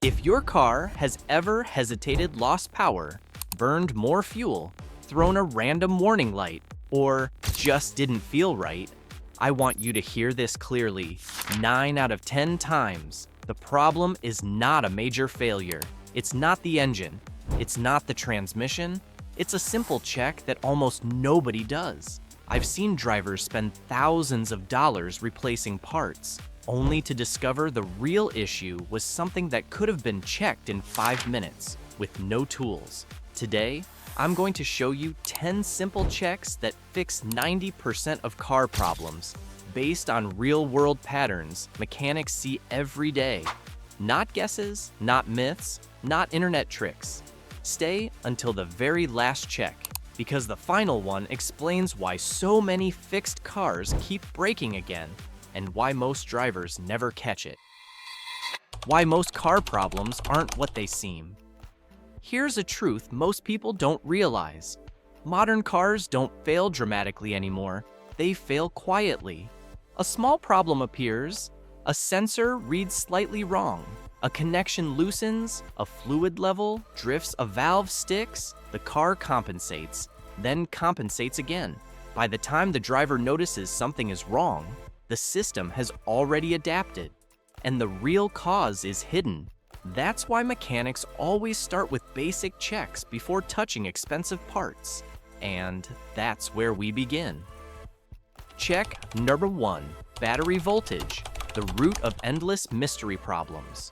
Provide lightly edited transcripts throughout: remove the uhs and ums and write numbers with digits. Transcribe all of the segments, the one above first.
If your car has ever hesitated, lost power, burned more fuel, thrown a random warning light, or just didn't feel right, I want you to hear this clearly. 9 out of 10 times, the problem is not a major failure. It's not the engine. It's not the transmission. It's a simple check that almost nobody does. I've seen drivers spend thousands of dollars replacing parts, only to discover the real issue was something that could have been checked in 5 minutes with no tools. Today, I'm going to show you 10 simple checks that fix 90% of car problems based on real-world patterns mechanics see every day. Not guesses, not myths, not internet tricks. Stay until the very last check, because the final one explains why so many fixed cars keep breaking again and why most drivers never catch it. Why most car problems aren't what they seem. Here's a truth most people don't realize. Modern cars don't fail dramatically anymore. They fail quietly. A small problem appears, a sensor reads slightly wrong, a connection loosens, a fluid level drifts, a valve sticks, the car compensates, then compensates again. By the time the driver notices something is wrong, the system has already adapted, and the real cause is hidden. That's why mechanics always start with basic checks before touching expensive parts. And that's where we begin. Check number 1, battery voltage, the root of endless mystery problems.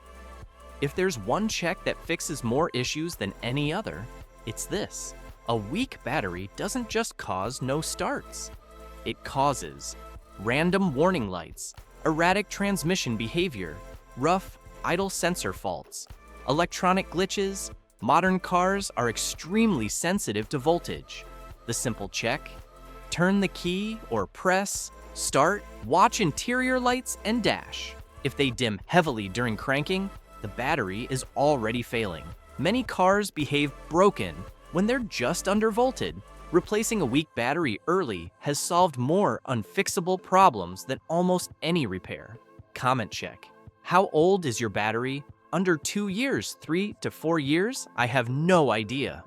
If there's one check that fixes more issues than any other, it's this. A weak battery doesn't just cause no starts. It causes random warning lights, erratic transmission behavior, rough, idle sensor faults, electronic glitches. Modern cars are extremely sensitive to voltage. The simple check: turn the key or press, start, watch interior lights and dash. If they dim heavily during cranking, the battery is already failing. Many cars behave broken when they're just undervolted. Replacing a weak battery early has solved more unfixable problems than almost any repair. Comment check. How old is your battery? Under 2 years, 3 to 4 years? I have no idea.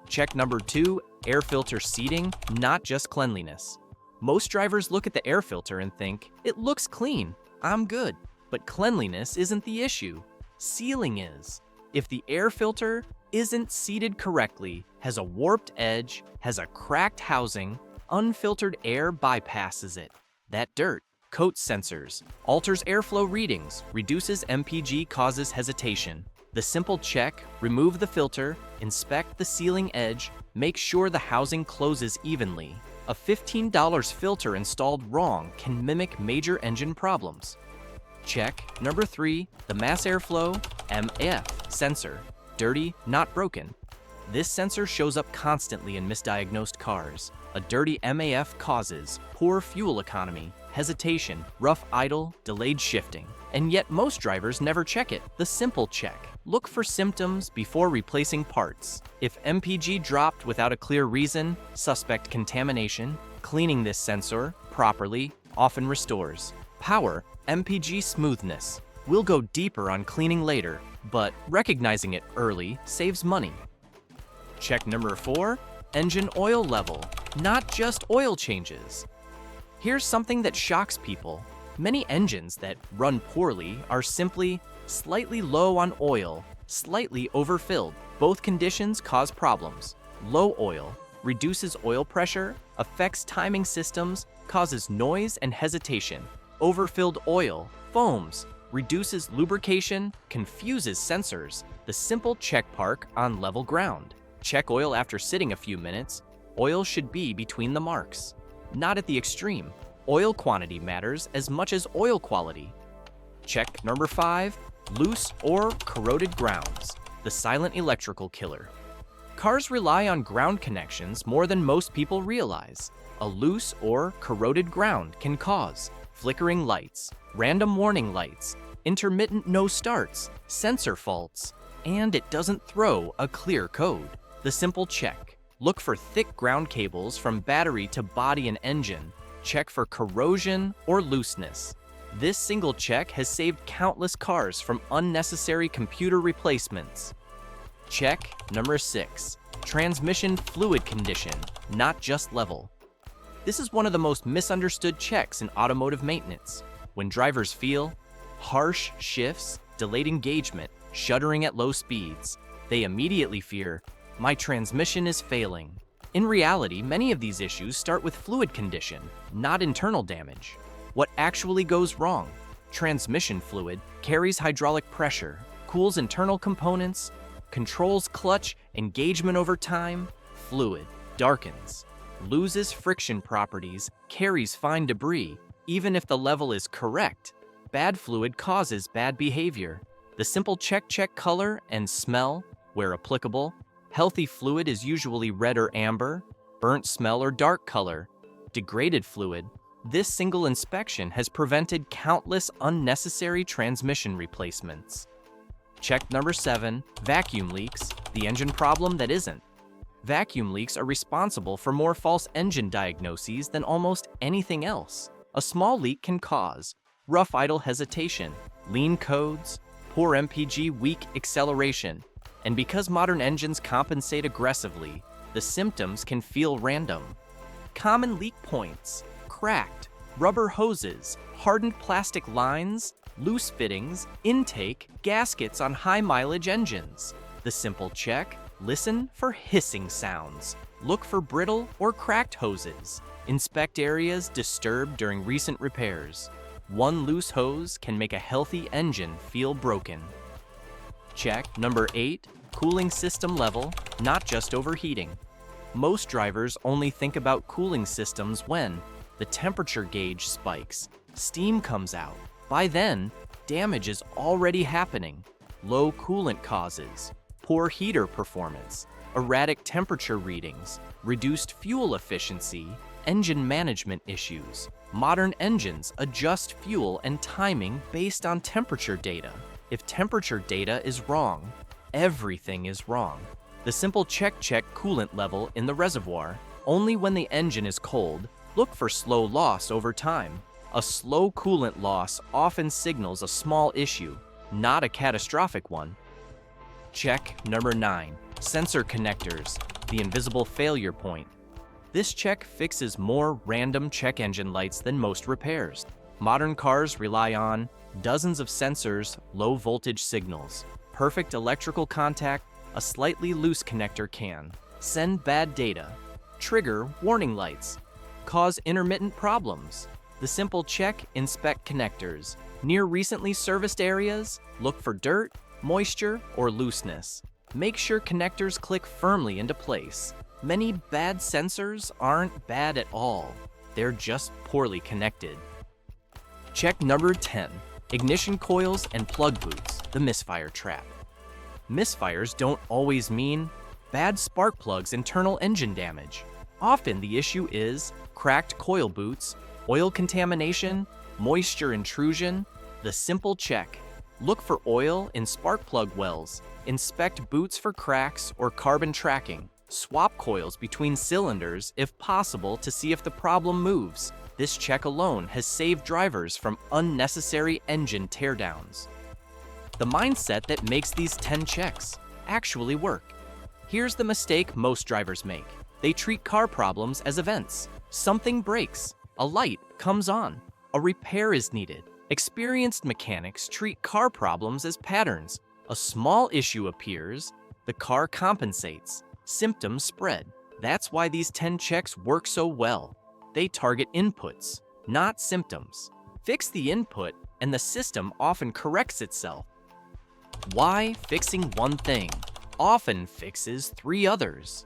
Check number 2, air filter seating, not just cleanliness. Most drivers look at the air filter and think, it looks clean, I'm good. But cleanliness isn't the issue. Sealing is. If the air filter isn't seated correctly, has a warped edge, has a cracked housing, unfiltered air bypasses it. That dirt coats sensors, alters airflow readings, reduces MPG, causes hesitation. The simple check: remove the filter, inspect the sealing edge, make sure the housing closes evenly. A $15 filter installed wrong can mimic major engine problems. Check number 3, the mass airflow (MAF) sensor. Dirty, not broken. This sensor shows up constantly in misdiagnosed cars. A dirty MAF causes poor fuel economy, hesitation, rough idle, delayed shifting. And yet most drivers never check it. The simple check: look for symptoms before replacing parts. If MPG dropped without a clear reason, suspect contamination. Cleaning this sensor properly often restores power, MPG smoothness. We'll go deeper on cleaning later, but recognizing it early saves money. Check number 4, engine oil level, not just oil changes. Here's something that shocks people. Many engines that run poorly are simply slightly low on oil, slightly overfilled. Both conditions cause problems. Low oil reduces oil pressure, affects timing systems, causes noise and hesitation. Overfilled oil foams, reduces lubrication, confuses sensors. The simple check: park on level ground. Check oil after sitting a few minutes. Oil should be between the marks, not at the extreme. Oil quantity matters as much as oil quality. Check number 5, loose or corroded grounds, the silent electrical killer. Cars rely on ground connections more than most people realize. A loose or corroded ground can cause flickering lights, random warning lights, intermittent no starts, sensor faults, and it doesn't throw a clear code. The simple check: look for thick ground cables from battery to body and engine. Check for corrosion or looseness. This single check has saved countless cars from unnecessary computer replacements. Check number 6. Transmission fluid condition, not just level. This is one of the most misunderstood checks in automotive maintenance. When drivers feel harsh shifts, delayed engagement, shuddering at low speeds, they immediately fear, my transmission is failing. In reality, many of these issues start with fluid condition, not internal damage. What actually goes wrong? Transmission fluid carries hydraulic pressure, cools internal components, controls clutch engagement over time. Fluid darkens, loses friction properties, carries fine debris. Even if the level is correct, bad fluid causes bad behavior. The simple check color and smell where applicable. Healthy fluid is usually red or amber, burnt smell or dark color. Degraded fluid. This single inspection has prevented countless unnecessary transmission replacements. Check number 7, vacuum leaks, the engine problem that isn't. Vacuum leaks are responsible for more false engine diagnoses than almost anything else. A small leak can cause rough idle hesitation, lean codes, poor MPG, weak acceleration, and because modern engines compensate aggressively, the symptoms can feel random. Common leak points: cracked rubber hoses, hardened plastic lines, loose fittings, intake, gaskets on high-mileage engines. The simple check: listen for hissing sounds. Look for brittle or cracked hoses. Inspect areas disturbed during recent repairs. One loose hose can make a healthy engine feel broken. Check number 8, cooling system level, not just overheating. Most drivers only think about cooling systems when the temperature gauge spikes, steam comes out. By then, damage is already happening. Low coolant causes poor heater performance, erratic temperature readings, reduced fuel efficiency, engine management issues. Modern engines adjust fuel and timing based on temperature data. If temperature data is wrong, everything is wrong. The simple check coolant level in the reservoir. Only when the engine is cold, look for slow loss over time. A slow coolant loss often signals a small issue, not a catastrophic one. Check number 9, sensor connectors, the invisible failure point. This check fixes more random check engine lights than most repairs. Modern cars rely on dozens of sensors, low voltage signals. Perfect electrical contact, a slightly loose connector can send bad data, trigger warning lights, cause intermittent problems. The simple check: inspect connectors. Near recently serviced areas, look for dirt, moisture, or looseness. Make sure connectors click firmly into place. Many bad sensors aren't bad at all. They're just poorly connected. Check number 10, ignition coils and plug boots, the misfire trap. Misfires don't always mean bad spark plugs, internal engine damage. Often the issue is cracked coil boots, oil contamination, moisture intrusion. The simple check: look for oil in spark plug wells. Inspect boots for cracks or carbon tracking. Swap coils between cylinders if possible to see if the problem moves. This check alone has saved drivers from unnecessary engine teardowns. The mindset that makes these 10 checks actually work. Here's the mistake most drivers make. They treat car problems as events. Something breaks, a light comes on, a repair is needed. Experienced mechanics treat car problems as patterns. A small issue appears, the car compensates, symptoms spread. That's why these 10 checks work so well. They target inputs, not symptoms. Fix the input, and the system often corrects itself. Why fixing one thing often fixes 3 others?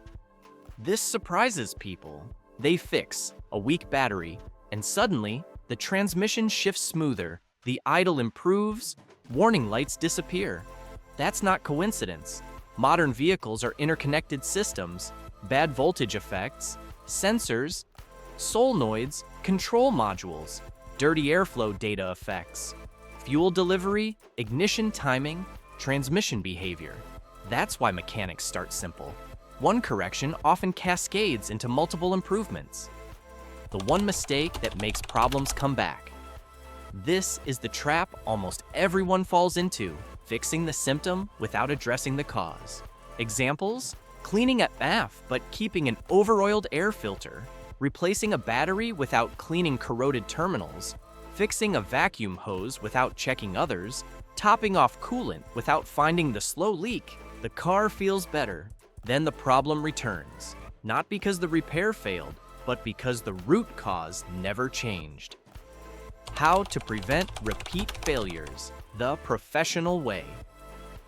This surprises people. They fix a weak battery, and suddenly, the transmission shifts smoother, the idle improves, warning lights disappear. That's not coincidence. Modern vehicles are interconnected systems. Bad voltage effects, sensors, solenoids, control modules, dirty airflow data effects, fuel delivery, ignition timing, transmission behavior. That's why mechanics start simple. One correction often cascades into multiple improvements. The one mistake that makes problems come back. This is the trap almost everyone falls into, fixing the symptom without addressing the cause. Examples? Cleaning at bath but keeping an overoiled air filter, replacing a battery without cleaning corroded terminals, fixing a vacuum hose without checking others, topping off coolant without finding the slow leak. The car feels better. Then the problem returns, not because the repair failed, but because the root cause never changed. How to prevent repeat failures, the professional way.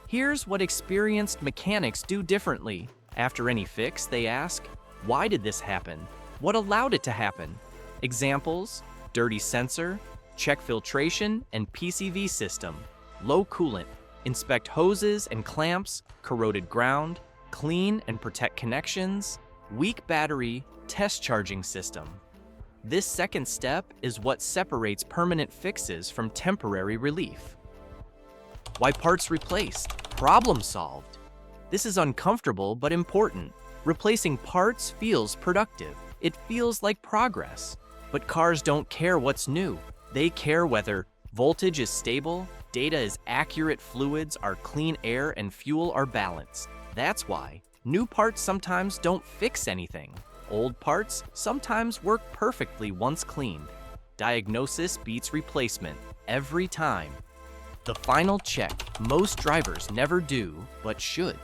Here's what experienced mechanics do differently. After any fix, they ask, why did this happen? What allowed it to happen? Examples: dirty sensor, check filtration and PCV system, low coolant, inspect hoses and clamps, corroded ground, clean and protect connections, weak battery, test charging system. This second step is what separates permanent fixes from temporary relief. Why parts replaced? Problem solved. This is uncomfortable but important. Replacing parts feels productive. It feels like progress. But cars don't care what's new. They care whether voltage is stable, data is accurate, fluids are clean, air and fuel are balanced. That's why new parts sometimes don't fix anything. Old parts sometimes work perfectly once cleaned. Diagnosis beats replacement every time. The final check most drivers never do, but should.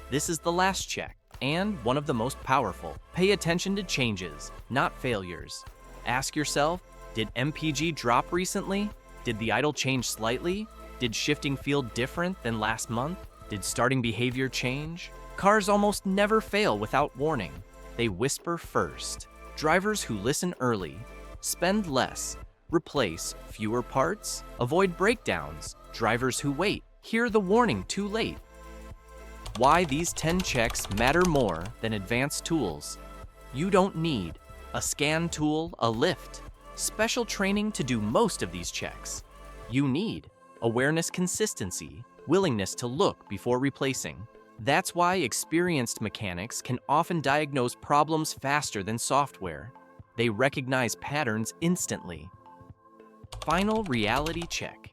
This is the last check, and one of the most powerful. Pay attention to changes, not failures. Ask yourself, did MPG drop recently? Did the idle change slightly? Did shifting feel different than last month? Did starting behavior change? Cars almost never fail without warning. They whisper first. Drivers who listen early spend less, replace fewer parts, avoid breakdowns. Drivers who wait hear the warning too late. Why these 10 checks matter more than advanced tools. You don't need a scan tool, a lift, special training to do most of these checks. You need awareness, consistency, willingness to look before replacing. That's why experienced mechanics can often diagnose problems faster than software. They recognize patterns instantly. Final reality check.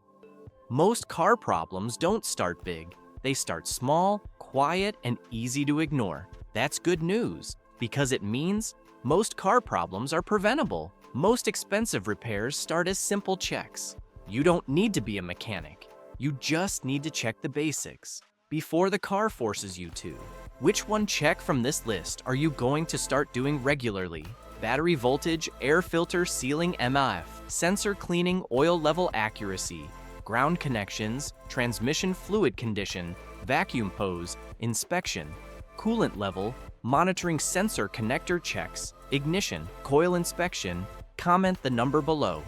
Most car problems don't start big. They start small, quiet, and easy to ignore. That's good news, because it means most car problems are preventable. Most expensive repairs start as simple checks. You don't need to be a mechanic. You just need to check the basics before the car forces you to. Which one check from this list are you going to start doing regularly? Battery voltage, air filter sealing MF, sensor cleaning, oil level accuracy, ground connections, transmission fluid condition, vacuum hose, inspection, coolant level, monitoring sensor connector checks, ignition, coil inspection. Comment the number below.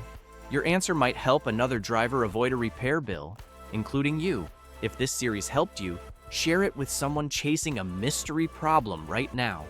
Your answer might help another driver avoid a repair bill, including you. If this series helped you, share it with someone chasing a mystery problem right now.